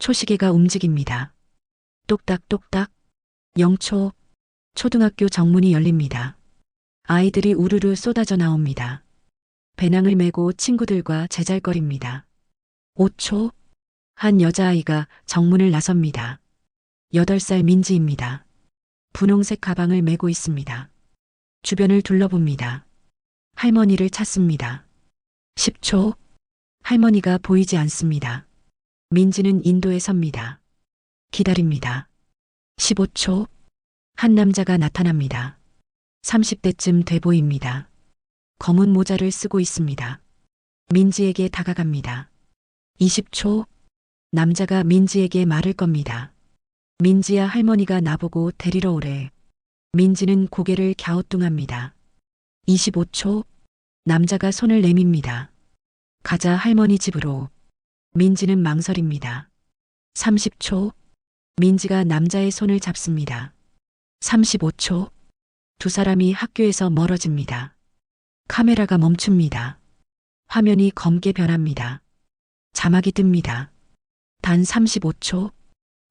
초시계가 움직입니다. 똑딱똑딱. 0초. 초등학교 정문이 열립니다. 아이들이 우르르 쏟아져 나옵니다. 배낭을 메고 친구들과 제잘거립니다. 5초. 한 여자아이가 정문을 나섭니다. 8살 민지입니다. 분홍색 가방을 메고 있습니다. 주변을 둘러봅니다. 할머니를 찾습니다. 10초. 할머니가 보이지 않습니다. 민지는 인도에 섭니다. 기다립니다. 15초. 한 남자가 나타납니다. 30대쯤 돼 보입니다. 검은 모자를 쓰고 있습니다. 민지에게 다가갑니다. 20초. 남자가 민지에게 말을 겁니다. 민지야, 할머니가 나보고 데리러 오래. 민지는 고개를 갸우뚱합니다. 25초. 남자가 손을 내밉니다. 가자, 할머니 집으로. 민지는 망설입니다. 30초. 민지가 남자의 손을 잡습니다. 35초. 두 사람이 학교에서 멀어집니다. 카메라가 멈춥니다. 화면이 검게 변합니다. 자막이 뜹니다. 단 35초.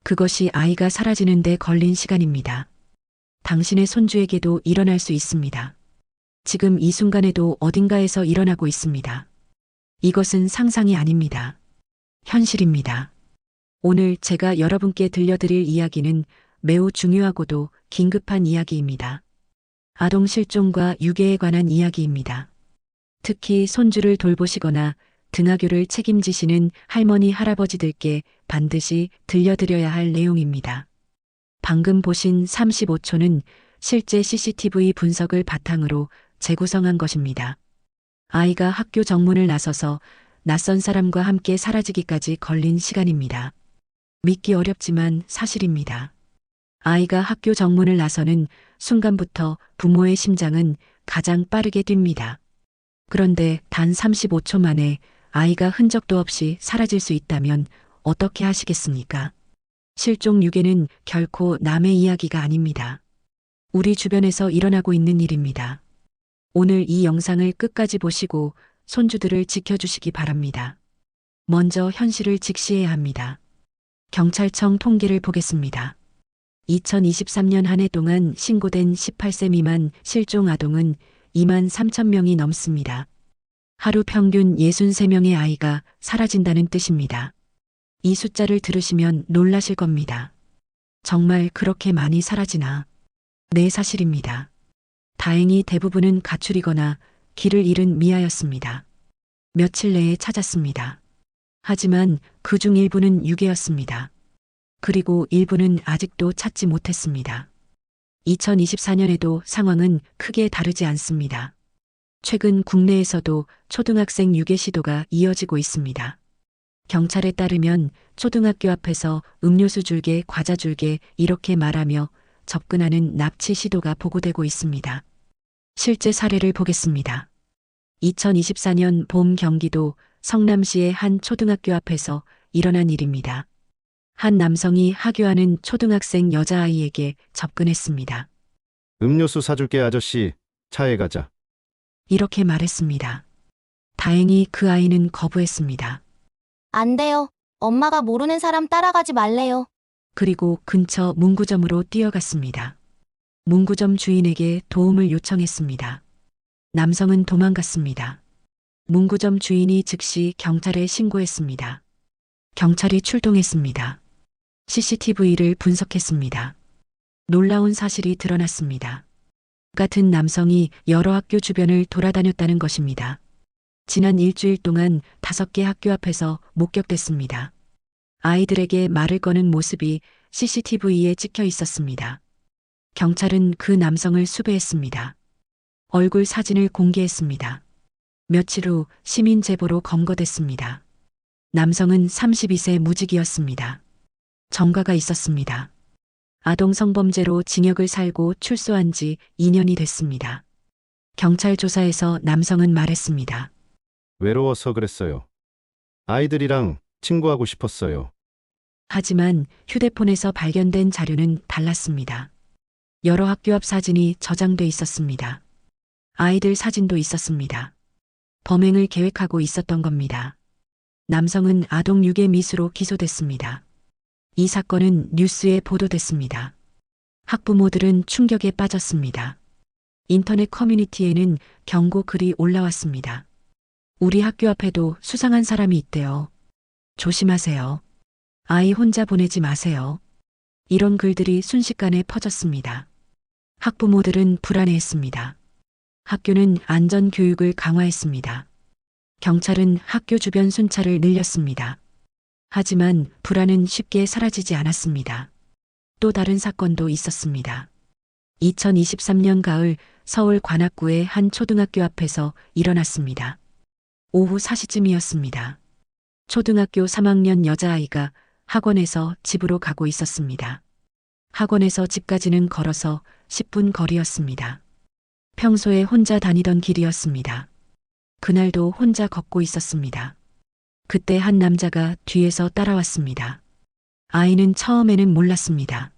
그것이 아이가 사라지는 데 걸린 시간입니다. 당신의 손주에게도 일어날 수 있습니다. 지금 이 순간에도 어딘가에서 일어나고 있습니다. 이것은 상상이 아닙니다. 현실입니다. 오늘 제가 여러분께 들려드릴 이야기는 매우 중요하고도 긴급한 이야기입니다. 아동 실종과 유괴에 관한 이야기입니다. 특히 손주를 돌보시거나 등하교를 책임지시는 할머니, 할아버지들께 반드시 들려드려야 할 내용입니다. 방금 보신 35초는 실제 CCTV 분석을 바탕으로 재구성한 것입니다. 아이가 학교 정문을 나서서 낯선 사람과 함께 사라지기까지 걸린 시간입니다. 믿기 어렵지만 사실입니다. 아이가 학교 정문을 나서는 순간부터 부모의 심장은 가장 빠르게 뜁니다. 그런데 단 35초 만에 아이가 흔적도 없이 사라질 수 있다면 어떻게 하시겠습니까? 실종 유괴는 결코 남의 이야기가 아닙니다. 우리 주변에서 일어나고 있는 일입니다. 오늘 이 영상을 끝까지 보시고 손주들을 지켜주시기 바랍니다. 먼저 현실을 직시해야 합니다. 경찰청 통계를 보겠습니다. 2023년 한 해 동안 신고된 18세 미만 실종 아동은 2만 3천 명이 넘습니다. 하루 평균 63명의 아이가 사라진다는 뜻입니다. 이 숫자를 들으시면 놀라실 겁니다. 정말 그렇게 많이 사라지나? 네, 사실입니다. 다행히 대부분은 가출이거나 길을 잃은 미아였습니다. 며칠 내에 찾았습니다. 하지만 그중 일부는 유괴였습니다. 그리고 일부는 아직도 찾지 못했습니다. 2024년에도 상황은 크게 다르지 않습니다. 최근 국내에서도 초등학생 유괴 시도가 이어지고 있습니다. 경찰에 따르면 초등학교 앞에서 음료수 줄게, 과자 줄게 이렇게 말하며 접근하는 납치 시도가 보고되고 있습니다. 실제 사례를 보겠습니다. 2024년 봄 경기도 성남시의 한 초등학교 앞에서 일어난 일입니다. 한 남성이 하교하는 초등학생 여자아이에게 접근했습니다. 음료수 사줄게 아저씨, 차에 가자. 이렇게 말했습니다. 다행히 그 아이는 거부했습니다. 안 돼요. 엄마가 모르는 사람 따라가지 말래요. 그리고 근처 문구점으로 뛰어갔습니다. 문구점 주인에게 도움을 요청했습니다. 남성은 도망갔습니다. 문구점 주인이 즉시 경찰에 신고했습니다. 경찰이 출동했습니다. CCTV를 분석했습니다. 놀라운 사실이 드러났습니다. 같은 남성이 여러 학교 주변을 돌아다녔다는 것입니다. 지난 일주일 동안 5개 학교 앞에서 목격됐습니다. 아이들에게 말을 거는 모습이 CCTV에 찍혀 있었습니다. 경찰은 그 남성을 수배했습니다. 얼굴 사진을 공개했습니다. 며칠 후 시민 제보로 검거됐습니다. 남성은 32세 무직이었습니다. 전과가 있었습니다. 아동 성범죄로 징역을 살고 출소한 지 2년이 됐습니다. 경찰 조사에서 남성은 말했습니다. 외로워서 그랬어요. 아이들이랑 친구하고 싶었어요. 하지만 휴대폰에서 발견된 자료는 달랐습니다. 여러 학교 앞 사진이 저장돼 있었습니다. 아이들 사진도 있었습니다. 범행을 계획하고 있었던 겁니다. 남성은 아동 유괴 미수로 기소됐습니다. 이 사건은 뉴스에 보도됐습니다. 학부모들은 충격에 빠졌습니다. 인터넷 커뮤니티에는 경고 글이 올라왔습니다. 우리 학교 앞에도 수상한 사람이 있대요. 조심하세요. 아이 혼자 보내지 마세요. 이런 글들이 순식간에 퍼졌습니다. 학부모들은 불안해했습니다. 학교는 안전 교육을 강화했습니다. 경찰은 학교 주변 순찰을 늘렸습니다. 하지만 불안은 쉽게 사라지지 않았습니다. 또 다른 사건도 있었습니다. 2023년 가을 서울 관악구의 한 초등학교 앞에서 일어났습니다. 오후 4시쯤이었습니다. 초등학교 3학년 여자아이가 학원에서 집으로 가고 있었습니다. 학원에서 집까지는 걸어서 10분 거리였습니다. 평소에 혼자 다니던 길이었습니다. 그날도 혼자 걷고 있었습니다. 그때 한 남자가 뒤에서 따라왔습니다. 아이는 처음에는 몰랐습니다.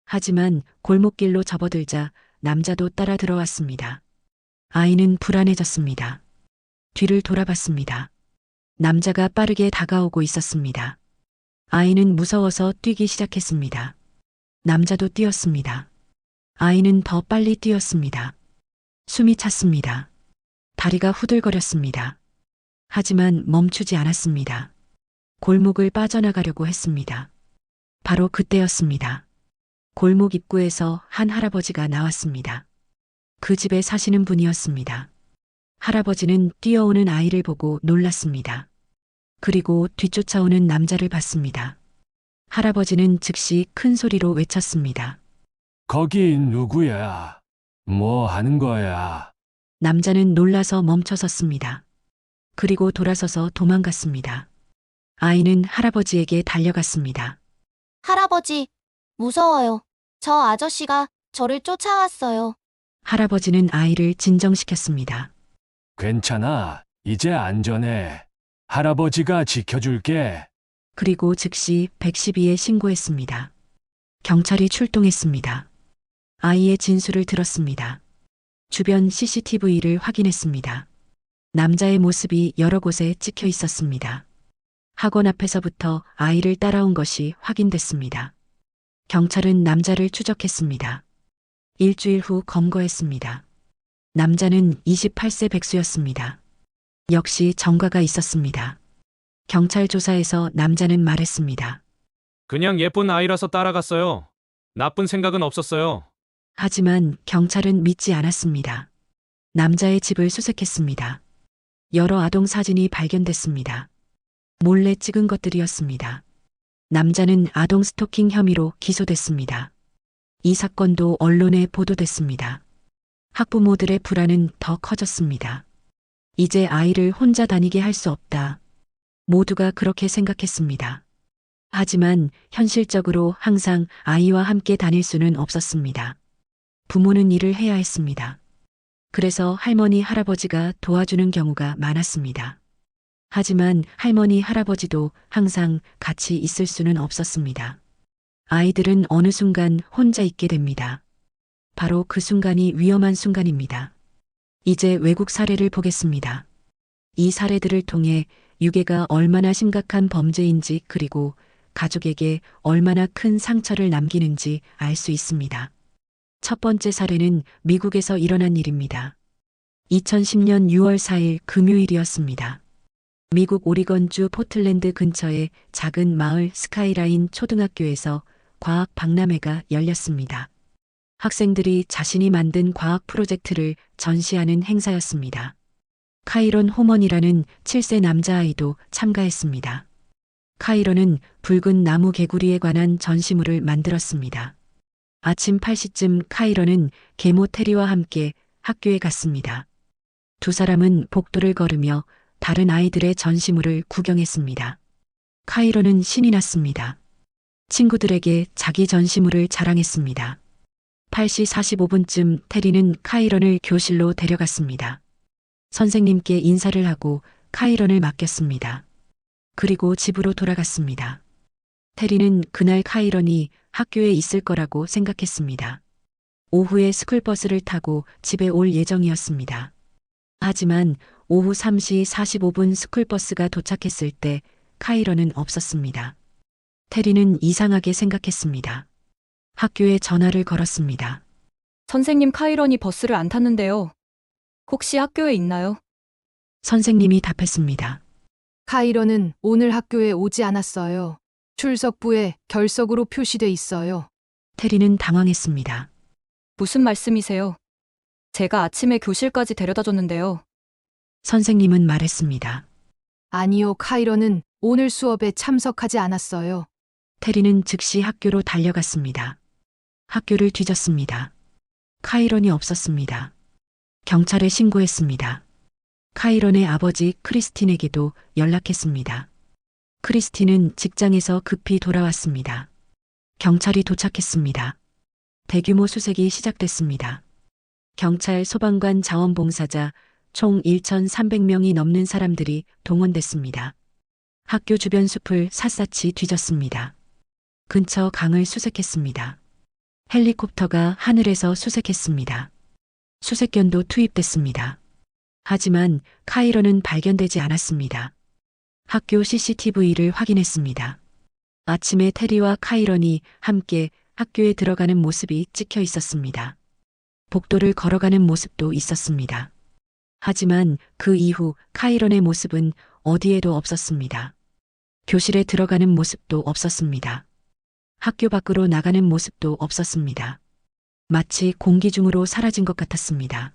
하지만 골목길로 접어들자 남자도 따라 들어왔습니다. 아이는 불안해졌습니다. 뒤를 돌아봤습니다. 남자가 빠르게 다가오고 있었습니다. 아이는 무서워서 뛰기 시작했습니다. 남자도 뛰었습니다. 아이는 더 빨리 뛰었습니다. 숨이 찼습니다. 다리가 후들거렸습니다. 하지만 멈추지 않았습니다. 골목을 빠져나가려고 했습니다. 바로 그때였습니다. 골목 입구에서 한 할아버지가 나왔습니다. 그 집에 사시는 분이었습니다. 할아버지는 뛰어오는 아이를 보고 놀랐습니다. 그리고 뒤쫓아오는 남자를 봤습니다. 할아버지는 즉시 큰 소리로 외쳤습니다. 거기 누구야? 뭐 하는 거야? 남자는 놀라서 멈춰섰습니다. 그리고 돌아서서 도망갔습니다. 아이는 할아버지에게 달려갔습니다. 할아버지, 무서워요. 저 아저씨가 저를 쫓아왔어요. 할아버지는 아이를 진정시켰습니다. 괜찮아. 이제 안전해. 할아버지가 지켜줄게. 그리고 즉시 112에 신고했습니다. 경찰이 출동했습니다. 아이의 진술을 들었습니다. 주변 CCTV를 확인했습니다. 남자의 모습이 여러 곳에 찍혀 있었습니다. 학원 앞에서부터 아이를 따라온 것이 확인됐습니다. 경찰은 남자를 추적했습니다. 일주일 후 검거했습니다. 남자는 28세 백수였습니다. 역시 전과가 있었습니다. 경찰 조사에서 남자는 말했습니다. 그냥 예쁜 아이라서 따라갔어요. 나쁜 생각은 없었어요. 하지만 경찰은 믿지 않았습니다. 남자의 집을 수색했습니다. 여러 아동 사진이 발견됐습니다. 몰래 찍은 것들이었습니다. 남자는 아동 스토킹 혐의로 기소됐습니다. 이 사건도 언론에 보도됐습니다. 학부모들의 불안은 더 커졌습니다. 이제 아이를 혼자 다니게 할 수 없다. 모두가 그렇게 생각했습니다. 하지만 현실적으로 항상 아이와 함께 다닐 수는 없었습니다. 부모는 일을 해야 했습니다. 그래서 할머니, 할아버지가 도와주는 경우가 많았습니다. 하지만 할머니, 할아버지도 항상 같이 있을 수는 없었습니다. 아이들은 어느 순간 혼자 있게 됩니다. 바로 그 순간이 위험한 순간입니다. 이제 외국 사례를 보겠습니다. 이 사례들을 통해 유괴가 얼마나 심각한 범죄인지 그리고 가족에게 얼마나 큰 상처를 남기는지 알 수 있습니다. 첫 번째 사례는 미국에서 일어난 일입니다. 2010년 6월 4일 금요일이었습니다. 미국 오리건주 포틀랜드 근처의 작은 마을 스카이라인 초등학교에서 과학 박람회가 열렸습니다. 학생들이 자신이 만든 과학 프로젝트를 전시하는 행사였습니다. 카이론 호먼이라는 7세 남자아이도 참가했습니다. 카이론은 붉은 나무 개구리에 관한 전시물을 만들었습니다. 아침 8시쯤 카이론은 계모 테리와 함께 학교에 갔습니다. 두 사람은 복도를 걸으며 다른 아이들의 전시물을 구경했습니다. 카이론은 신이 났습니다. 친구들에게 자기 전시물을 자랑했습니다. 8시 45분쯤 테리는 카이론을 교실로 데려갔습니다. 선생님께 인사를 하고 카이론을 맡겼습니다. 그리고 집으로 돌아갔습니다. 테리는 그날 카이론이 학교에 있을 거라고 생각했습니다. 오후에 스쿨버스를 타고 집에 올 예정이었습니다. 하지만 오후 3시 45분 스쿨버스가 도착했을 때 카이론은 없었습니다. 테리는 이상하게 생각했습니다. 학교에 전화를 걸었습니다. 선생님, 카이런이 버스를 안 탔는데요. 혹시 학교에 있나요? 선생님이 답했습니다. 카이런은 오늘 학교에 오지 않았어요. 출석부에 결석으로 표시돼 있어요. 테리는 당황했습니다. 무슨 말씀이세요? 제가 아침에 교실까지 데려다 줬는데요. 선생님은 말했습니다. 아니요, 카이런은 오늘 수업에 참석하지 않았어요. 테리는 즉시 학교로 달려갔습니다. 학교를 뒤졌습니다. 카이런이 없었습니다. 경찰에 신고했습니다. 카이런의 아버지 크리스틴에게도 연락했습니다. 크리스틴은 직장에서 급히 돌아왔습니다. 경찰이 도착했습니다. 대규모 수색이 시작됐습니다. 경찰, 소방관, 자원봉사자 총 1,300명이 넘는 사람들이 동원됐습니다. 학교 주변 숲을 샅샅이 뒤졌습니다. 근처 강을 수색했습니다. 헬리콥터가 하늘에서 수색했습니다. 수색견도 투입됐습니다. 하지만 카이런은 발견되지 않았습니다. 학교 CCTV를 확인했습니다. 아침에 테리와 카이런이 함께 학교에 들어가는 모습이 찍혀 있었습니다. 복도를 걸어가는 모습도 있었습니다. 하지만 그 이후 카이런의 모습은 어디에도 없었습니다. 교실에 들어가는 모습도 없었습니다. 학교 밖으로 나가는 모습도 없었습니다. 마치 공기 중으로 사라진 것 같았습니다.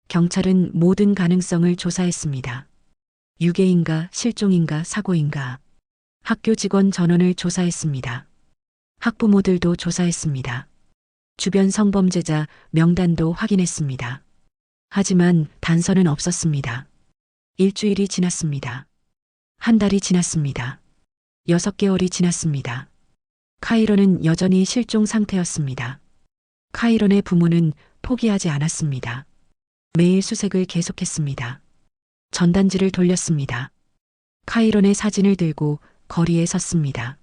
경찰은 모든 가능성을 조사했습니다. 유괴인가, 실종인가, 사고인가. 학교 직원 전원을 조사했습니다. 학부모들도 조사했습니다. 주변 성범죄자 명단도 확인했습니다. 하지만 단서는 없었습니다. 일주일이 지났습니다. 한 달이 지났습니다. 6개월이 지났습니다. 카이런은 여전히 실종 상태였습니다. 카이런의 부모는 포기하지 않았습니다. 매일 수색을 계속했습니다. 전단지를 돌렸습니다. 카이런의 사진을 들고 거리에 섰습니다.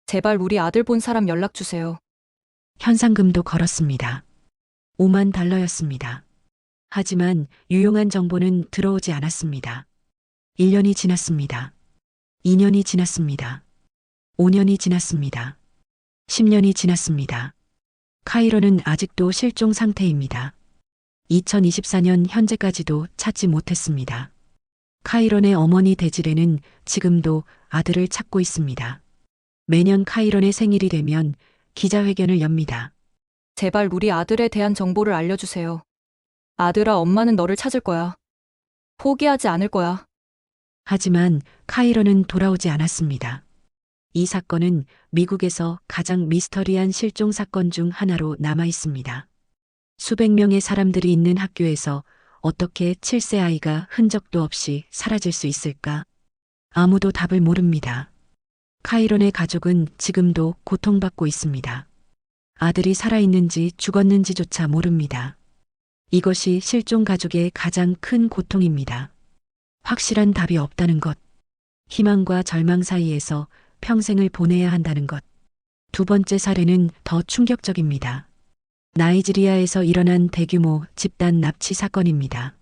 제발 우리 아들 본 사람 연락 주세요. 현상금도 걸었습니다. 5만 달러였습니다. 하지만 유용한 정보는 들어오지 않았습니다. 1년이 지났습니다. 2년이 지났습니다. 5년이 지났습니다. 10년이 지났습니다. 카이런은 아직도 실종 상태입니다. 2024년 현재까지도 찾지 못했습니다. 카이런의 어머니 데지레는 지금도 아들을 찾고 있습니다. 매년 카이런의 생일이 되면 기자회견을 엽니다. 제발 우리 아들에 대한 정보를 알려주세요. 아들아, 엄마는 너를 찾을 거야. 포기하지 않을 거야. 하지만 카이런은 돌아오지 않았습니다. 이 사건은 미국에서 가장 미스터리한 실종 사건 중 하나로 남아 있습니다. 수백 명의 사람들이 있는 학교에서 어떻게 7세 아이가 흔적도 없이 사라질 수 있을까? 아무도 답을 모릅니다. 카이런의 가족은 지금도 고통받고 있습니다. 아들이 살아있는지 죽었는지조차 모릅니다. 이것이 실종 가족의 가장 큰 고통입니다. 확실한 답이 없다는 것, 희망과 절망 사이에서 평생을 보내야 한다는 것. 두 번째 사례는 더 충격적입니다. 나이지리아에서 일어난 대규모 집단 납치 사건입니다.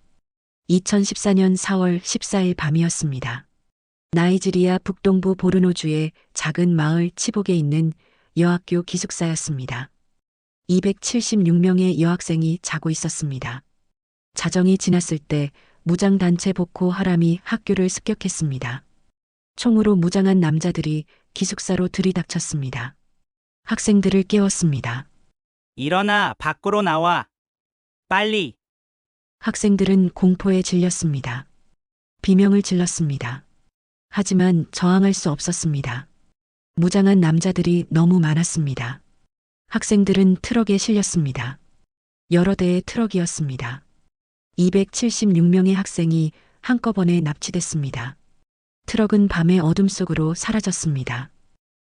2014년 4월 14일 밤이었습니다. 나이지리아 북동부 보르노주의 작은 마을 치복에 있는 여학교 기숙사였습니다. 276명의 여학생이 자고 있었습니다. 자정이 지났을 때 무장단체 보코 하람이 학교를 습격했습니다. 총으로 무장한 남자들이 기숙사로 들이닥쳤습니다. 학생들을 깨웠습니다. 일어나, 밖으로 나와. 빨리. 학생들은 공포에 질렸습니다. 비명을 질렀습니다. 하지만 저항할 수 없었습니다. 무장한 남자들이 너무 많았습니다. 학생들은 트럭에 실렸습니다. 여러 대의 트럭이었습니다. 276명의 학생이 한꺼번에 납치됐습니다. 트럭은 밤의 어둠 속으로 사라졌습니다.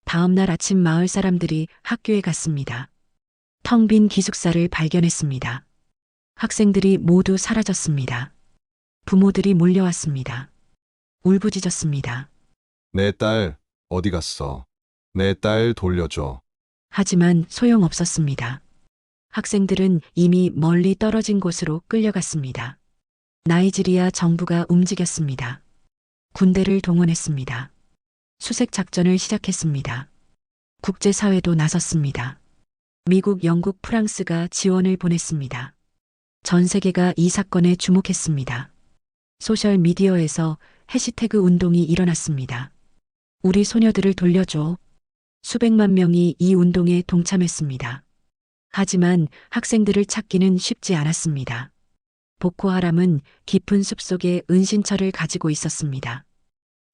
다음 날 아침 마을 사람들이 학교에 갔습니다. 텅 빈 기숙사를 발견했습니다. 학생들이 모두 사라졌습니다. 부모들이 몰려왔습니다. 울부짖었습니다. 내 딸 어디 갔어? 내 딸 돌려줘. 하지만 소용없었습니다. 학생들은 이미 멀리 떨어진 곳으로 끌려갔습니다. 나이지리아 정부가 움직였습니다. 군대를 동원했습니다. 수색 작전을 시작했습니다. 국제사회도 나섰습니다. 미국, 영국, 프랑스가 지원을 보냈습니다. 전 세계가 이 사건에 주목했습니다. 소셜미디어에서 해시태그 운동이 일어났습니다. 우리 소녀들을 돌려줘. 수백만 명이 이 운동에 동참했습니다. 하지만 학생들을 찾기는 쉽지 않았습니다. 보코하람은 깊은 숲속에 은신처를 가지고 있었습니다.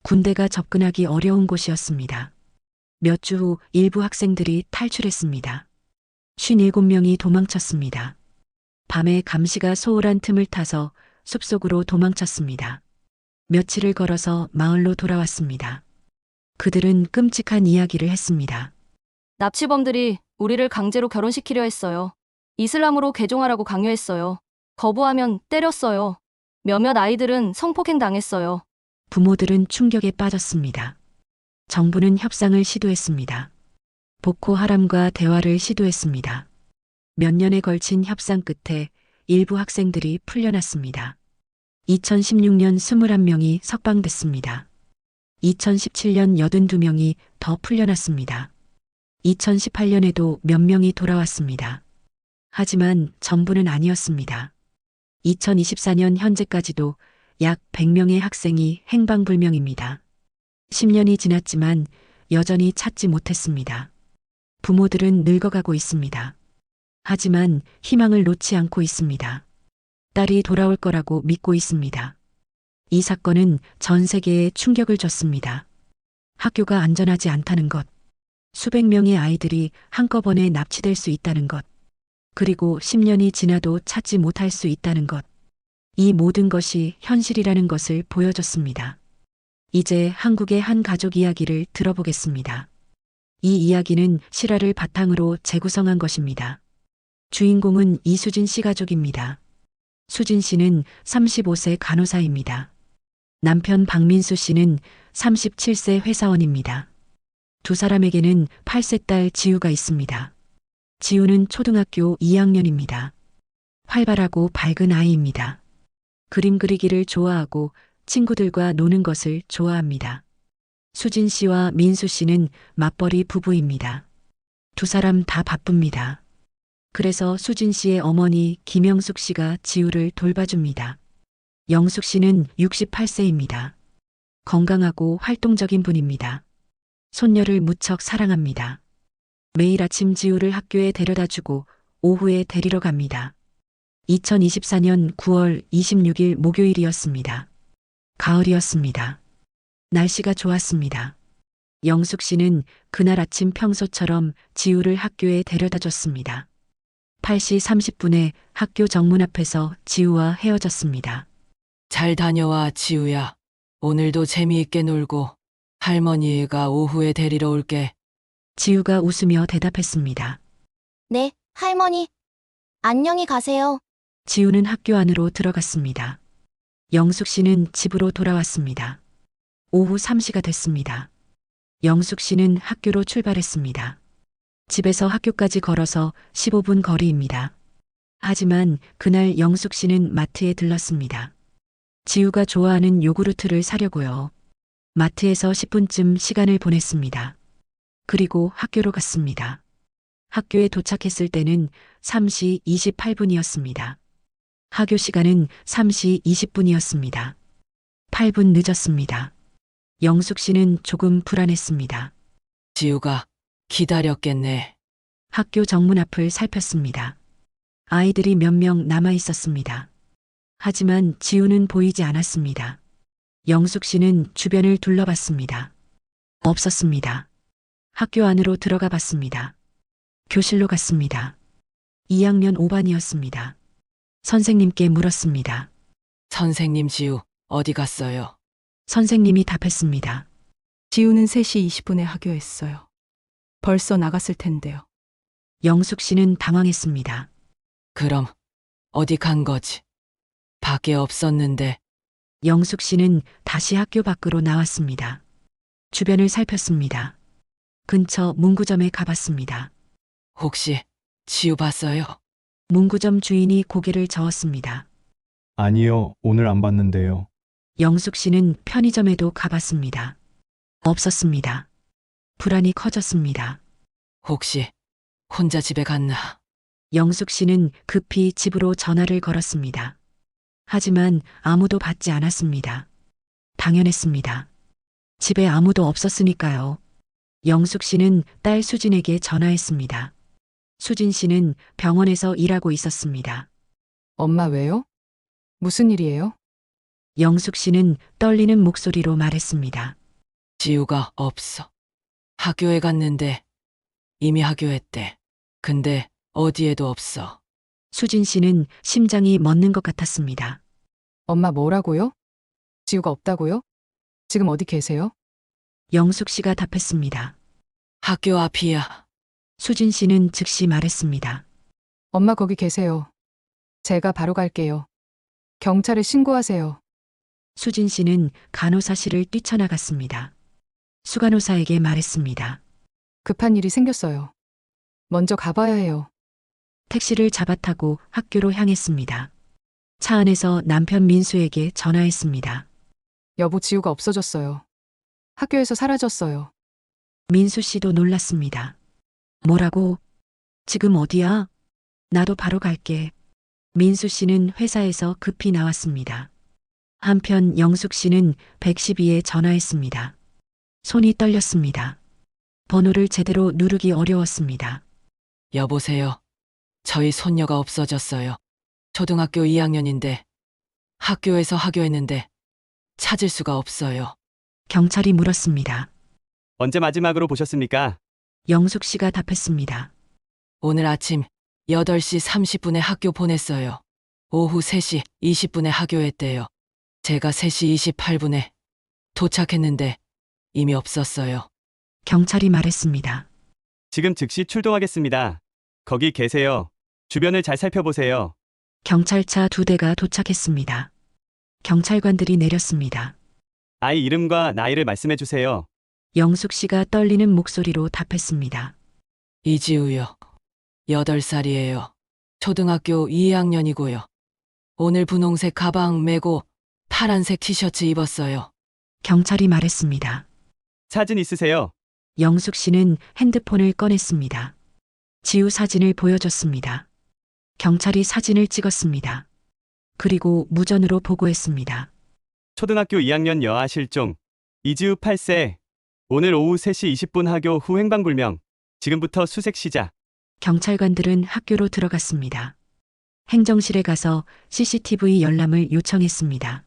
군대가 접근하기 어려운 곳이었습니다. 몇 주 후 일부 학생들이 탈출했습니다. 57명이 도망쳤습니다. 밤에 감시가 소홀한 틈을 타서 숲속으로 도망쳤습니다. 며칠을 걸어서 마을로 돌아왔습니다. 그들은 끔찍한 이야기를 했습니다. 납치범들이 우리를 강제로 결혼시키려 했어요. 이슬람으로 개종하라고 강요했어요. 거부하면 때렸어요. 몇몇 아이들은 성폭행 당했어요. 부모들은 충격에 빠졌습니다. 정부는 협상을 시도했습니다. 보코하람과 대화를 시도했습니다. 몇 년에 걸친 협상 끝에 일부 학생들이 풀려났습니다. 2016년 21명이 석방됐습니다. 2017년 82명이 더 풀려났습니다. 2018년에도 몇 명이 돌아왔습니다. 하지만 전부는 아니었습니다. 2024년 현재까지도 약 100명의 학생이 행방불명입니다. 10년이 지났지만 여전히 찾지 못했습니다. 부모들은 늙어가고 있습니다. 하지만 희망을 놓지 않고 있습니다. 딸이 돌아올 거라고 믿고 있습니다. 이 사건은 전 세계에 충격을 줬습니다. 학교가 안전하지 않다는 것, 수백 명의 아이들이 한꺼번에 납치될 수 있다는 것, 그리고 10년이 지나도 찾지 못할 수 있다는 것. 이 모든 것이 현실이라는 것을 보여줬습니다. 이제 한국의 한 가족 이야기를 들어보겠습니다. 이 이야기는 실화를 바탕으로 재구성한 것입니다. 주인공은 이수진 씨 가족입니다. 수진 씨는 35세 간호사입니다. 남편 박민수 씨는 37세 회사원입니다. 두 사람에게는 8세 딸 지우가 있습니다. 지우는 초등학교 2학년입니다. 활발하고 밝은 아이입니다. 그림 그리기를 좋아하고 친구들과 노는 것을 좋아합니다. 수진 씨와 민수 씨는 맞벌이 부부입니다. 두 사람 다 바쁩니다. 그래서 수진 씨의 어머니 김영숙 씨가 지우를 돌봐줍니다. 영숙 씨는 68세입니다. 건강하고 활동적인 분입니다. 손녀를 무척 사랑합니다. 매일 아침 지우를 학교에 데려다주고 오후에 데리러 갑니다. 2024년 9월 26일 목요일이었습니다. 가을이었습니다. 날씨가 좋았습니다. 영숙 씨는 그날 아침 평소처럼 지우를 학교에 데려다 줬습니다. 8시 30분에 학교 정문 앞에서 지우와 헤어졌습니다. 잘 다녀와, 지우야. 오늘도 재미있게 놀고 할머니가 오후에 데리러 올게. 지우가 웃으며 대답했습니다. 네, 할머니. 안녕히 가세요. 지우는 학교 안으로 들어갔습니다. 영숙 씨는 집으로 돌아왔습니다. 오후 3시가 됐습니다. 영숙 씨는 학교로 출발했습니다. 집에서 학교까지 걸어서 15분 거리입니다. 하지만 그날 영숙 씨는 마트에 들렀습니다. 지우가 좋아하는 요구르트를 사려고요. 마트에서 10분쯤 시간을 보냈습니다. 그리고 학교로 갔습니다. 학교에 도착했을 때는 3시 28분이었습니다. 학교 시간은 3시 20분이었습니다. 8분 늦었습니다. 영숙 씨는 조금 불안했습니다. 지우가 기다렸겠네. 학교 정문 앞을 살폈습니다. 아이들이 몇 명 남아 있었습니다. 하지만 지우는 보이지 않았습니다. 영숙 씨는 주변을 둘러봤습니다. 없었습니다. 학교 안으로 들어가 봤습니다. 교실로 갔습니다. 2학년 5반이었습니다. 선생님께 물었습니다. 선생님, 지우 어디 갔어요? 선생님이 답했습니다. 지우는 3시 20분에 하교했어요. 벌써 나갔을 텐데요. 영숙 씨는 당황했습니다. 그럼 어디 간 거지? 밖에 없었는데. 영숙 씨는 다시 학교 밖으로 나왔습니다. 주변을 살폈습니다. 근처 문구점에 가봤습니다. 혹시 지우 봤어요? 문구점 주인이 고개를 저었습니다. 아니요, 오늘 안 봤는데요. 영숙 씨는 편의점에도 가봤습니다. 없었습니다. 불안이 커졌습니다. 혹시 혼자 집에 갔나? 영숙 씨는 급히 집으로 전화를 걸었습니다. 하지만 아무도 받지 않았습니다. 당연했습니다. 집에 아무도 없었으니까요. 영숙 씨는 딸 수진에게 전화했습니다. 수진 씨는 병원에서 일하고 있었습니다. 엄마 왜요? 무슨 일이에요? 영숙 씨는 떨리는 목소리로 말했습니다. 지우가 없어. 학교에 갔는데 이미 하교했대. 근데 어디에도 없어. 수진 씨는 심장이 멎는 것 같았습니다. 엄마 뭐라고요? 지우가 없다고요? 지금 어디 계세요? 영숙 씨가 답했습니다. 학교 앞이야. 수진 씨는 즉시 말했습니다. 엄마 거기 계세요. 제가 바로 갈게요. 경찰에 신고하세요. 수진 씨는 간호사실을 뛰쳐나갔습니다. 수간호사에게 말했습니다. 급한 일이 생겼어요. 먼저 가봐야 해요. 택시를 잡아 타고 학교로 향했습니다. 차 안에서 남편 민수에게 전화했습니다. 여보 지우가 없어졌어요. 학교에서 사라졌어요. 민수 씨도 놀랐습니다. 뭐라고? 지금 어디야? 나도 바로 갈게. 민수 씨는 회사에서 급히 나왔습니다. 한편 영숙 씨는 112에 전화했습니다. 손이 떨렸습니다. 번호를 제대로 누르기 어려웠습니다. 여보세요. 저희 손녀가 없어졌어요. 초등학교 2학년인데 학교에서 하교했는데 찾을 수가 없어요. 경찰이 물었습니다. 언제 마지막으로 보셨습니까? 영숙 씨가 답했습니다. 오늘 아침 8시 30분에 학교 보냈어요. 오후 3시 20분에 하교했대요. 제가 3시 28분에 도착했는데 이미 없었어요. 경찰이 말했습니다. 지금 즉시 출동하겠습니다. 거기 계세요. 주변을 잘 살펴보세요. 경찰차 2대가 도착했습니다. 경찰관들이 내렸습니다. 아이 이름과 나이를 말씀해 주세요. 영숙 씨가 떨리는 목소리로 답했습니다. 이지우요. 8살이에요. 초등학교 2학년이고요. 오늘 분홍색 가방 메고 파란색 티셔츠 입었어요. 경찰이 말했습니다. 사진 있으세요? 영숙 씨는 핸드폰을 꺼냈습니다. 지우 사진을 보여줬습니다. 경찰이 사진을 찍었습니다. 그리고 무전으로 보고했습니다. 초등학교 2학년 여아 실종. 이지우 8세. 오늘 오후 3시 20분 하교 후 행방불명. 지금부터 수색 시작. 경찰관들은 학교로 들어갔습니다. 행정실에 가서 CCTV 열람을 요청했습니다.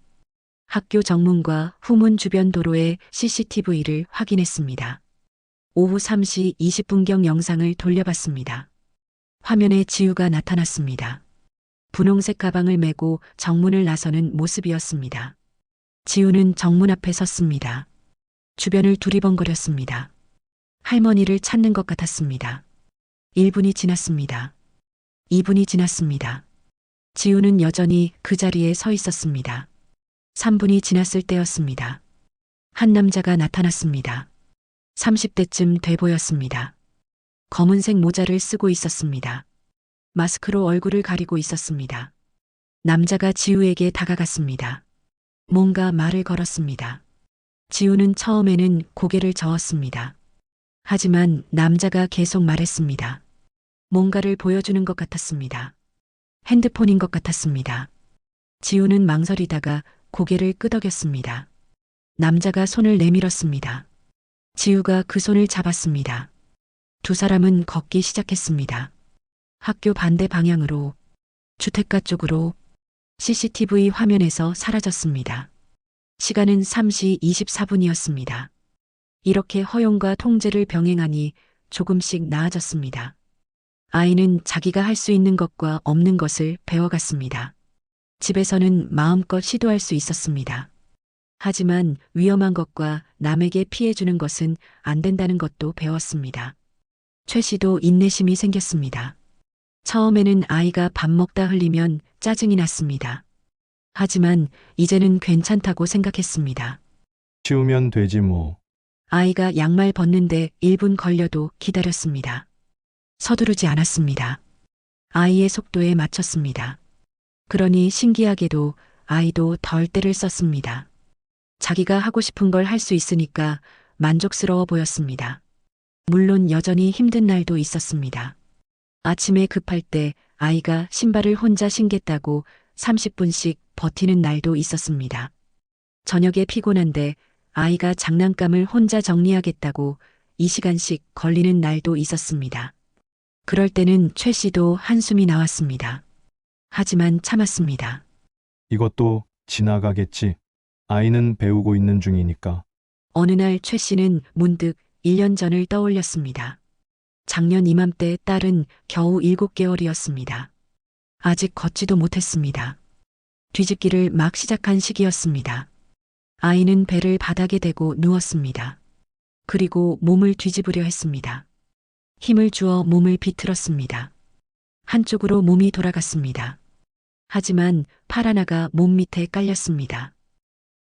학교 정문과 후문 주변 도로의 CCTV를 확인했습니다. 오후 3시 20분경 영상을 돌려봤습니다. 화면에 지우가 나타났습니다. 분홍색 가방을 메고 정문을 나서는 모습이었습니다. 지우는 정문 앞에 섰습니다. 주변을 두리번거렸습니다. 할머니를 찾는 것 같았습니다. 1분이 지났습니다. 2분이 지났습니다. 지우는 여전히 그 자리에 서 있었습니다. 3분이 지났을 때였습니다. 한 남자가 나타났습니다. 30대쯤 돼 보였습니다. 검은색 모자를 쓰고 있었습니다. 마스크로 얼굴을 가리고 있었습니다. 남자가 지우에게 다가갔습니다. 뭔가 말을 걸었습니다. 지우는 처음에는 고개를 저었습니다. 하지만 남자가 계속 말했습니다. 뭔가를 보여주는 것 같았습니다. 핸드폰인 것 같았습니다. 지우는 망설이다가 고개를 끄덕였습니다. 남자가 손을 내밀었습니다. 지우가 그 손을 잡았습니다. 두 사람은 걷기 시작했습니다. 학교 반대 방향으로, 주택가 쪽으로. CCTV 화면에서 사라졌습니다. 시간은 3시 24분이었습니다. 이렇게 허용과 통제를 병행하니 조금씩 나아졌습니다. 아이는 자기가 할 수 있는 것과 없는 것을 배워갔습니다. 집에서는 마음껏 시도할 수 있었습니다. 하지만 위험한 것과 남에게 피해주는 것은 안 된다는 것도 배웠습니다. 최 씨도 인내심이 생겼습니다. 처음에는 아이가 밥 먹다 흘리면 짜증이 났습니다. 하지만 이제는 괜찮다고 생각했습니다. 치우면 되지 뭐. 아이가 양말 벗는데 1분 걸려도 기다렸습니다. 서두르지 않았습니다. 아이의 속도에 맞췄습니다. 그러니 신기하게도 아이도 덜 때를 썼습니다. 자기가 하고 싶은 걸 할 수 있으니까 만족스러워 보였습니다. 물론 여전히 힘든 날도 있었습니다. 아침에 급할 때 아이가 신발을 혼자 신겠다고 30분씩 버티는 날도 있었습니다. 저녁에 피곤한데 아이가 장난감을 혼자 정리하겠다고 2시간씩 걸리는 날도 있었습니다. 그럴 때는 최 씨도 한숨이 나왔습니다. 하지만 참았습니다. 이것도 지나가겠지. 아이는 배우고 있는 중이니까. 어느 날 최 씨는 문득 1년 전을 떠올렸습니다. 작년 이맘때 딸은 겨우 7개월이었습니다. 아직 걷지도 못했습니다. 뒤집기를 막 시작한 시기였습니다. 아이는 배를 바닥에 대고 누웠습니다. 그리고 몸을 뒤집으려 했습니다. 힘을 주어 몸을 비틀었습니다. 한쪽으로 몸이 돌아갔습니다. 하지만 팔 하나가 몸 밑에 깔렸습니다.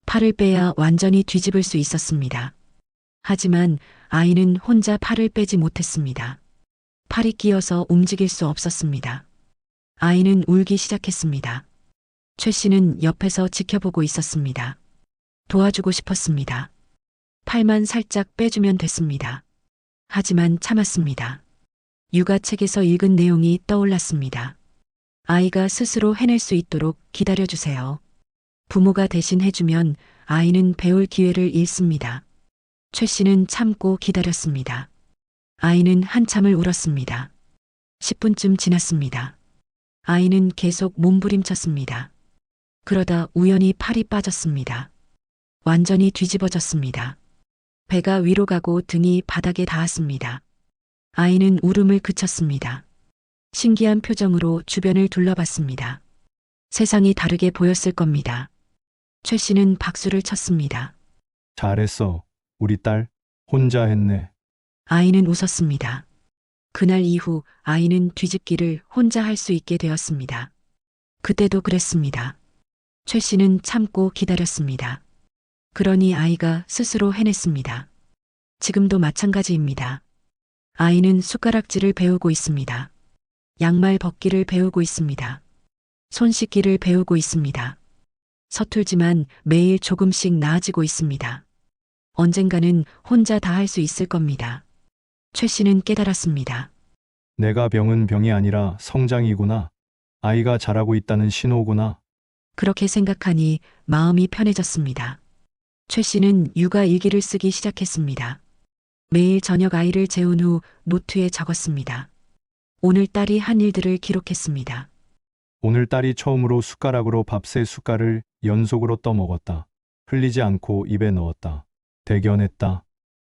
팔을 빼야 완전히 뒤집을 수 있었습니다. 하지만 아이는 혼자 팔을 빼지 못했습니다. 팔이 끼어서 움직일 수 없었습니다. 아이는 울기 시작했습니다. 최 씨는 옆에서 지켜보고 있었습니다. 도와주고 싶었습니다. 팔만 살짝 빼주면 됐습니다. 하지만 참았습니다. 육아책에서 읽은 내용이 떠올랐습니다. 아이가 스스로 해낼 수 있도록 기다려주세요. 부모가 대신 해주면 아이는 배울 기회를 잃습니다. 최 씨는 참고 기다렸습니다. 아이는 한참을 울었습니다. 10분쯤 지났습니다. 아이는 계속 몸부림쳤습니다. 그러다 우연히 팔이 빠졌습니다. 완전히 뒤집어졌습니다. 배가 위로 가고 등이 바닥에 닿았습니다. 아이는 울음을 그쳤습니다. 신기한 표정으로 주변을 둘러봤습니다. 세상이 다르게 보였을 겁니다. 최 씨는 박수를 쳤습니다. 잘했어. 우리 딸 혼자 했네. 아이는 웃었습니다. 그날 이후 아이는 뒤집기를 혼자 할 수 있게 되었습니다. 그때도 그랬습니다. 최 씨는 참고 기다렸습니다. 그러니 아이가 스스로 해냈습니다. 지금도 마찬가지입니다. 아이는 숟가락질을 배우고 있습니다. 양말 벗기를 배우고 있습니다. 손 씻기를 배우고 있습니다. 서툴지만 매일 조금씩 나아지고 있습니다. 언젠가는 혼자 다 할 수 있을 겁니다. 최 씨는 깨달았습니다. 내가 병은 병이 아니라 성장이구나. 아이가 자라고 있다는 신호구나. 그렇게 생각하니 마음이 편해졌습니다. 최 씨는 육아 일기를 쓰기 시작했습니다. 매일 저녁 아이를 재운 후 노트에 적었습니다. 오늘 딸이 한 일들을 기록했습니다. 오늘 딸이 처음으로 숟가락으로 밥 3숟갈을 연속으로 떠먹었다. 흘리지 않고 입에 넣었다. 대견했다.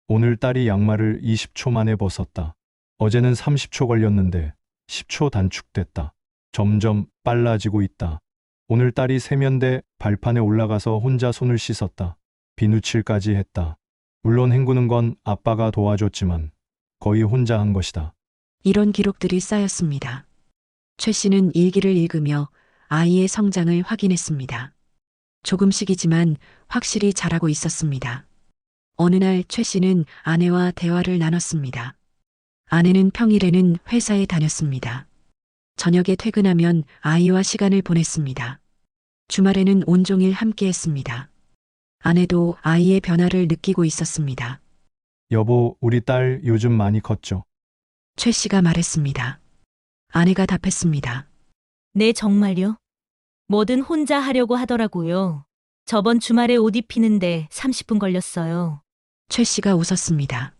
오늘 딸이 양말을 20초 만에 벗었다. 어제는 30초 걸렸는데 10초 단축됐다. 점점 빨라지고 있다. 오늘 딸이 세면대 발판에 올라가서 혼자 손을 씻었다. 비누칠까지 했다. 물론 헹구는 건 아빠가 도와줬지만 거의 혼자 한 것이다. 이런 기록들이 쌓였습니다. 최 씨는 일기를 읽으며 아이의 성장을 확인했습니다. 조금씩이지만 확실히 잘하고 있었습니다. 어느 날 최 씨는 아내와 대화를 나눴습니다. 아내는 평일에는 회사에 다녔습니다. 저녁에 퇴근하면 아이와 시간을 보냈습니다. 주말에는 온종일 함께했습니다. 아내도 아이의 변화를 느끼고 있었습니다. 여보, 우리 딸 요즘 많이 컸죠? 최 씨가 말했습니다. 아내가 답했습니다. 네, 정말요? 뭐든 혼자 하려고 하더라고요. 저번 주말에 옷 입히는데 30분 걸렸어요. 최 씨가 웃었습니다.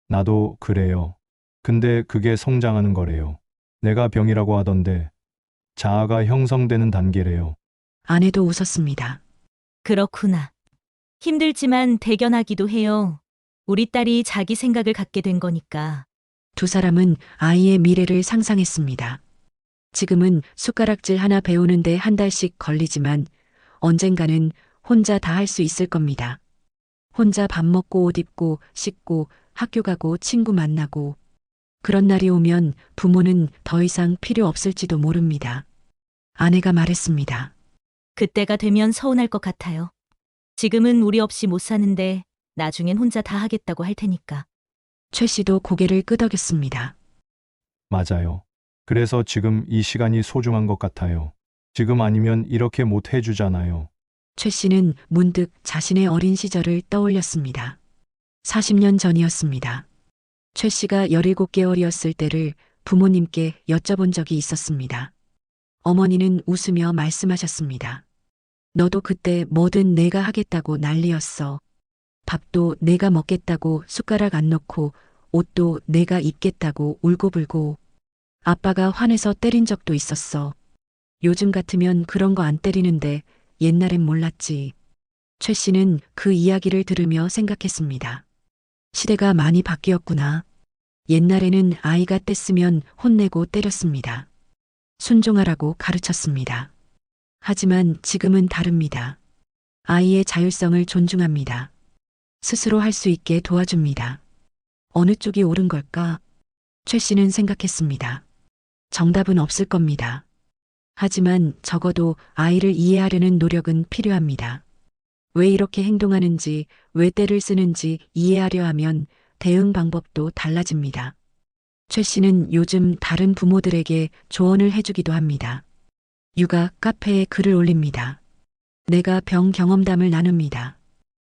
나도 그래요. 근데 그게 성장하는 거래요. 내가 병이라고 하던데 자아가 형성되는 단계래요. 아내도 웃었습니다. 그렇구나. 힘들지만 대견하기도 해요. 우리 딸이 자기 생각을 갖게 된 거니까. 두 사람은 아이의 미래를 상상했습니다. 지금은 숟가락질 하나 배우는데 한 달씩 걸리지만 언젠가는 혼자 다 할 수 있을 겁니다. 혼자 밥 먹고 옷 입고 씻고 학교 가고 친구 만나고 그런 날이 오면 부모는 더 이상 필요 없을지도 모릅니다. 아내가 말했습니다. 그때가 되면 서운할 것 같아요. 지금은 우리 없이 못 사는데 나중엔 혼자 다 하겠다고 할 테니까. 최 씨도 고개를 끄덕였습니다. 맞아요. 그래서 지금 이 시간이 소중한 것 같아요. 지금 아니면 이렇게 못 해주잖아요. 최 씨는 문득 자신의 어린 시절을 떠올렸습니다. 40년 전이었습니다. 최 씨가 17개월이었을 때를 부모님께 여쭤본 적이 있었습니다. 어머니는 웃으며 말씀하셨습니다. 너도 그때 뭐든 내가 하겠다고 난리였어. 밥도 내가 먹겠다고 숟가락 안 놓고 옷도 내가 입겠다고 울고불고. 아빠가 화내서 때린 적도 있었어. 요즘 같으면 그런 거 안 때리는데 옛날엔 몰랐지. 최 씨는 그 이야기를 들으며 생각했습니다. 시대가 많이 바뀌었구나. 옛날에는 아이가 뗐으면 혼내고 때렸습니다. 순종하라고 가르쳤습니다. 하지만 지금은 다릅니다. 아이의 자율성을 존중합니다. 스스로 할 수 있게 도와줍니다. 어느 쪽이 옳은 걸까? 최 씨는 생각했습니다. 정답은 없을 겁니다. 하지만 적어도 아이를 이해하려는 노력은 필요합니다. 왜 이렇게 행동하는지, 왜 때를 쓰는지 이해하려 하면 대응 방법도 달라집니다. 최 씨는 요즘 다른 부모들에게 조언을 해주기도 합니다. 육아 카페에 글을 올립니다. 내가 병 경험담을 나눕니다.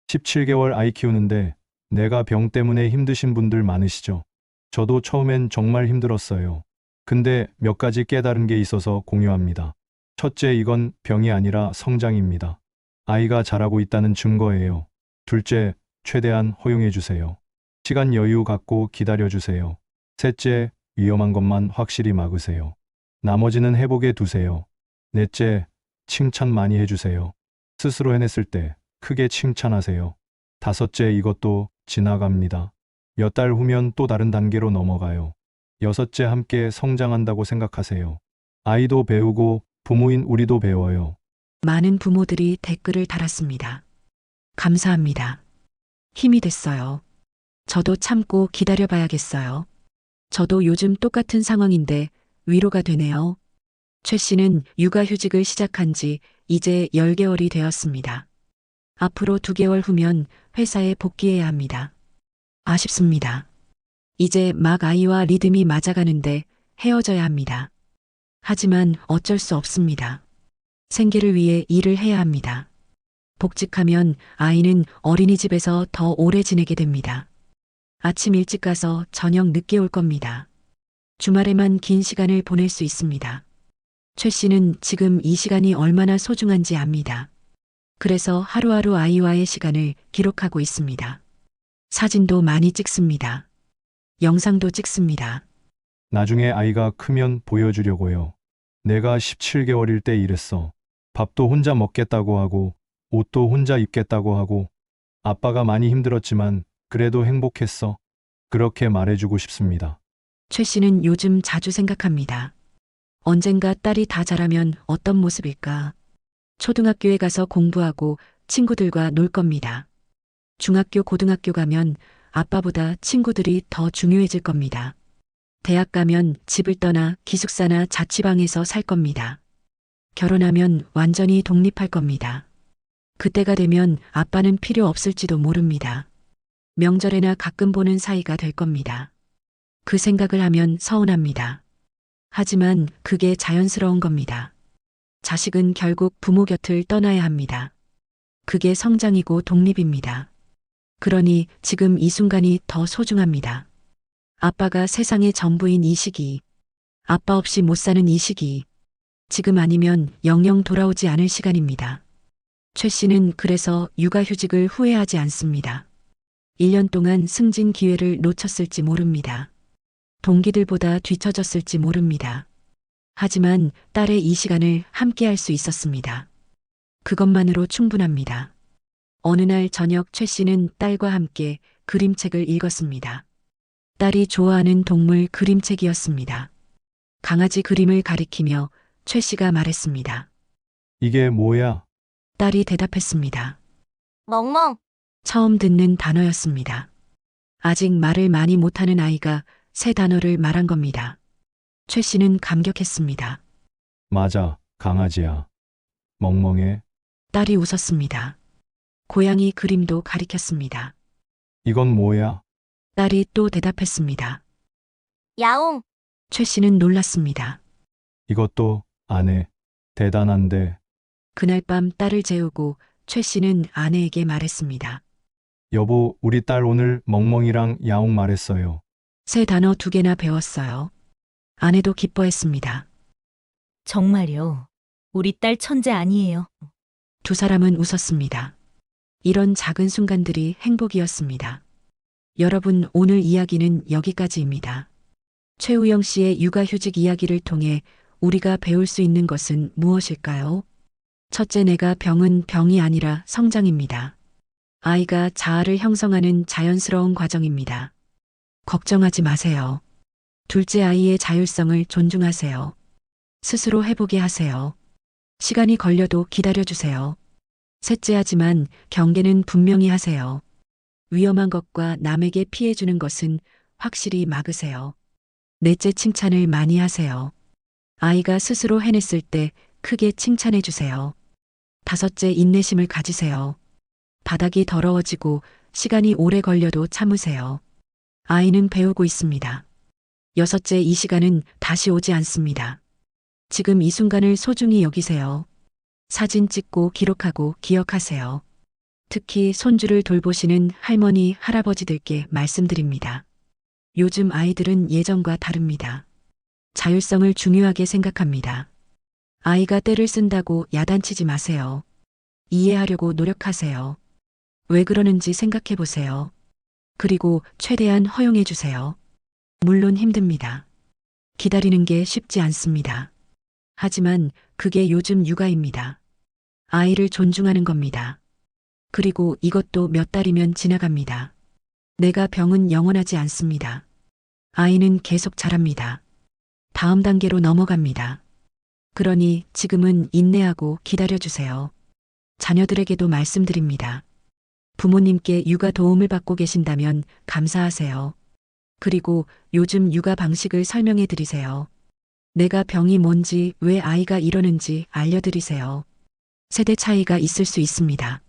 17개월 아이 키우는데 내가 병 때문에 힘드신 분들 많으시죠? 저도 처음엔 정말 힘들었어요. 근데 몇 가지 깨달은 게 있어서 공유합니다. 첫째, 이건 병이 아니라 성장입니다. 아이가 자라고 있다는 증거예요. 둘째, 최대한 허용해 주세요. 시간 여유 갖고 기다려 주세요. 셋째, 위험한 것만 확실히 막으세요. 나머지는 회복에 두세요. 넷째, 칭찬 많이 해주세요. 스스로 해냈을 때 크게 칭찬하세요. 다섯째, 이것도 지나갑니다. 몇 달 후면 또 다른 단계로 넘어가요. 여섯째, 함께 성장한다고 생각하세요. 아이도 배우고 부모인 우리도 배워요. 많은 부모들이 댓글을 달았습니다. 감사합니다. 힘이 됐어요. 저도 참고 기다려봐야겠어요. 저도 요즘 똑같은 상황인데 위로가 되네요. 최 씨는 육아휴직을 시작한 지 이제 10개월이 되었습니다. 앞으로 2개월 후면 회사에 복귀해야 합니다. 아쉽습니다. 이제 막 아이와 리듬이 맞아가는데 헤어져야 합니다. 하지만 어쩔 수 없습니다. 생계를 위해 일을 해야 합니다. 복직하면 아이는 어린이집에서 더 오래 지내게 됩니다. 아침 일찍 가서 저녁 늦게 올 겁니다. 주말에만 긴 시간을 보낼 수 있습니다. 최 씨는 지금 이 시간이 얼마나 소중한지 압니다. 그래서 하루하루 아이와의 시간을 기록하고 있습니다. 사진도 많이 찍습니다. 영상도 찍습니다. 나중에 아이가 크면 보여주려고요. 내가 17개월일 때 이랬어. 밥도 혼자 먹겠다고 하고 옷도 혼자 입겠다고 하고 아빠가 많이 힘들었지만 그래도 행복했어. 그렇게 말해주고 싶습니다. 최 씨는 요즘 자주 생각합니다. 언젠가 딸이 다 자라면 어떤 모습일까? 초등학교에 가서 공부하고 친구들과 놀 겁니다. 중학교, 고등학교 가면 아빠보다 친구들이 더 중요해질 겁니다. 대학 가면 집을 떠나 기숙사나 자취방에서 살 겁니다. 결혼하면 완전히 독립할 겁니다. 그때가 되면 아빠는 필요 없을지도 모릅니다. 명절에나 가끔 보는 사이가 될 겁니다. 그 생각을 하면 서운합니다. 하지만 그게 자연스러운 겁니다. 자식은 결국 부모 곁을 떠나야 합니다. 그게 성장이고 독립입니다. 그러니 지금 이 순간이 더 소중합니다. 아빠가 세상의 전부인 이 시기, 아빠 없이 못 사는 이 시기, 지금 아니면 영영 돌아오지 않을 시간입니다. 최 씨는 그래서 육아휴직을 후회하지 않습니다. 1년 동안 승진 기회를 놓쳤을지 모릅니다. 동기들보다 뒤처졌을지 모릅니다. 하지만 딸의 이 시간을 함께 할 수 있었습니다. 그것만으로 충분합니다. 어느 날 저녁 최 씨는 딸과 함께 그림책을 읽었습니다. 딸이 좋아하는 동물 그림책이었습니다. 강아지 그림을 가리키며 최 씨가 말했습니다. 이게 뭐야? 딸이 대답했습니다. 멍멍. 처음 듣는 단어였습니다. 아직 말을 많이 못하는 아이가 새 단어를 말한 겁니다. 최 씨는 감격했습니다. 맞아, 강아지야. 멍멍해. 딸이 웃었습니다. 고양이 그림도 가리켰습니다. 이건 뭐야? 딸이 또 대답했습니다. 야옹. 최 씨는 놀랐습니다. 이것도 안 해. 대단한데. 그날 밤 딸을 재우고 최 씨는 아내에게 말했습니다. 여보, 우리 딸 오늘 멍멍이랑 야옹 말했어요. 새 단어 2개나 배웠어요. 아내도 기뻐했습니다. 정말요. 우리 딸 천재 아니에요. 두 사람은 웃었습니다. 이런 작은 순간들이 행복이었습니다. 여러분, 오늘 이야기는 여기까지입니다. 최우영 씨의 육아휴직 이야기를 통해 우리가 배울 수 있는 것은 무엇일까요? 첫째, 내가 병은 병이 아니라 성장입니다. 아이가 자아를 형성하는 자연스러운 과정입니다. 걱정하지 마세요. 둘째, 아이의 자율성을 존중하세요. 스스로 해보게 하세요. 시간이 걸려도 기다려주세요. 셋째, 하지만 경계는 분명히 하세요. 위험한 것과 남에게 피해주는 것은 확실히 막으세요. 넷째, 칭찬을 많이 하세요. 아이가 스스로 해냈을 때 크게 칭찬해 주세요. 다섯째, 인내심을 가지세요. 바닥이 더러워지고 시간이 오래 걸려도 참으세요. 아이는 배우고 있습니다. 여섯째, 이 시간은 다시 오지 않습니다. 지금 이 순간을 소중히 여기세요. 사진 찍고 기록하고 기억하세요. 특히 손주를 돌보시는 할머니, 할아버지들께 말씀드립니다. 요즘 아이들은 예전과 다릅니다. 자율성을 중요하게 생각합니다. 아이가 떼를 쓴다고 야단치지 마세요. 이해하려고 노력하세요. 왜 그러는지 생각해 보세요. 그리고 최대한 허용해 주세요. 물론 힘듭니다. 기다리는 게 쉽지 않습니다. 하지만 그게 요즘 육아입니다. 아이를 존중하는 겁니다. 그리고 이것도 몇 달이면 지나갑니다. 내가 병은 영원하지 않습니다. 아이는 계속 자랍니다. 다음 단계로 넘어갑니다. 그러니 지금은 인내하고 기다려주세요. 자녀들에게도 말씀드립니다. 부모님께 육아 도움을 받고 계신다면 감사하세요. 그리고 요즘 육아 방식을 설명해 드리세요. 내가 병이 뭔지, 왜 아이가 이러는지 알려드리세요. 세대 차이가 있을 수 있습니다.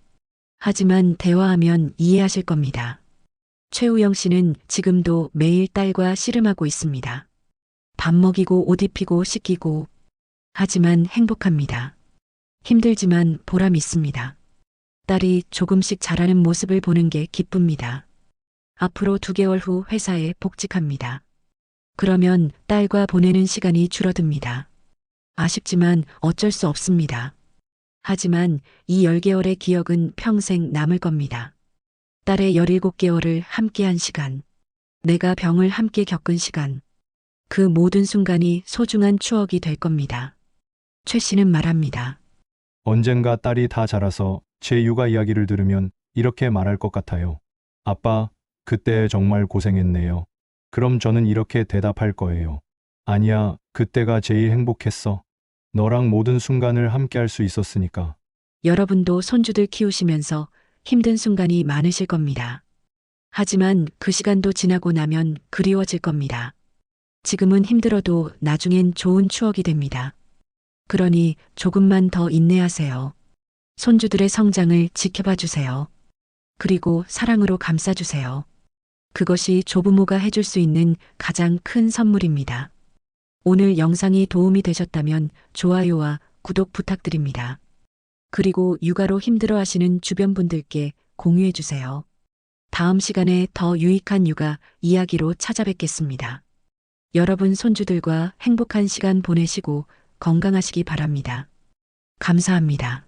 하지만 대화하면 이해하실 겁니다. 최우영 씨는 지금도 매일 딸과 씨름하고 있습니다. 밥 먹이고 옷 입히고 씻기고. 하지만 행복합니다. 힘들지만 보람 있습니다. 딸이 조금씩 자라는 모습을 보는 게 기쁩니다. 앞으로 2개월 후 회사에 복직합니다. 그러면 딸과 보내는 시간이 줄어듭니다. 아쉽지만 어쩔 수 없습니다. 하지만 이 10개월의 기억은 평생 남을 겁니다. 딸의 17개월을 함께한 시간, 내가 병을 함께 겪은 시간, 그 모든 순간이 소중한 추억이 될 겁니다. 최 씨는 말합니다. 언젠가 딸이 다 자라서 제 육아 이야기를 들으면 이렇게 말할 것 같아요. 아빠, 그때 정말 고생했네요. 그럼 저는 이렇게 대답할 거예요. 아니야, 그때가 제일 행복했어. 너랑 모든 순간을 함께 할 수 있었으니까. 여러분도 손주들 키우시면서 힘든 순간이 많으실 겁니다. 하지만 그 시간도 지나고 나면 그리워질 겁니다. 지금은 힘들어도 나중엔 좋은 추억이 됩니다. 그러니 조금만 더 인내하세요. 손주들의 성장을 지켜봐 주세요. 그리고 사랑으로 감싸주세요. 그것이 조부모가 해줄 수 있는 가장 큰 선물입니다. 오늘 영상이 도움이 되셨다면 좋아요와 구독 부탁드립니다. 그리고 육아로 힘들어하시는 주변 분들께 공유해 주세요. 다음 시간에 더 유익한 육아 이야기로 찾아뵙겠습니다. 여러분 손주들과 행복한 시간 보내시고 건강하시기 바랍니다. 감사합니다.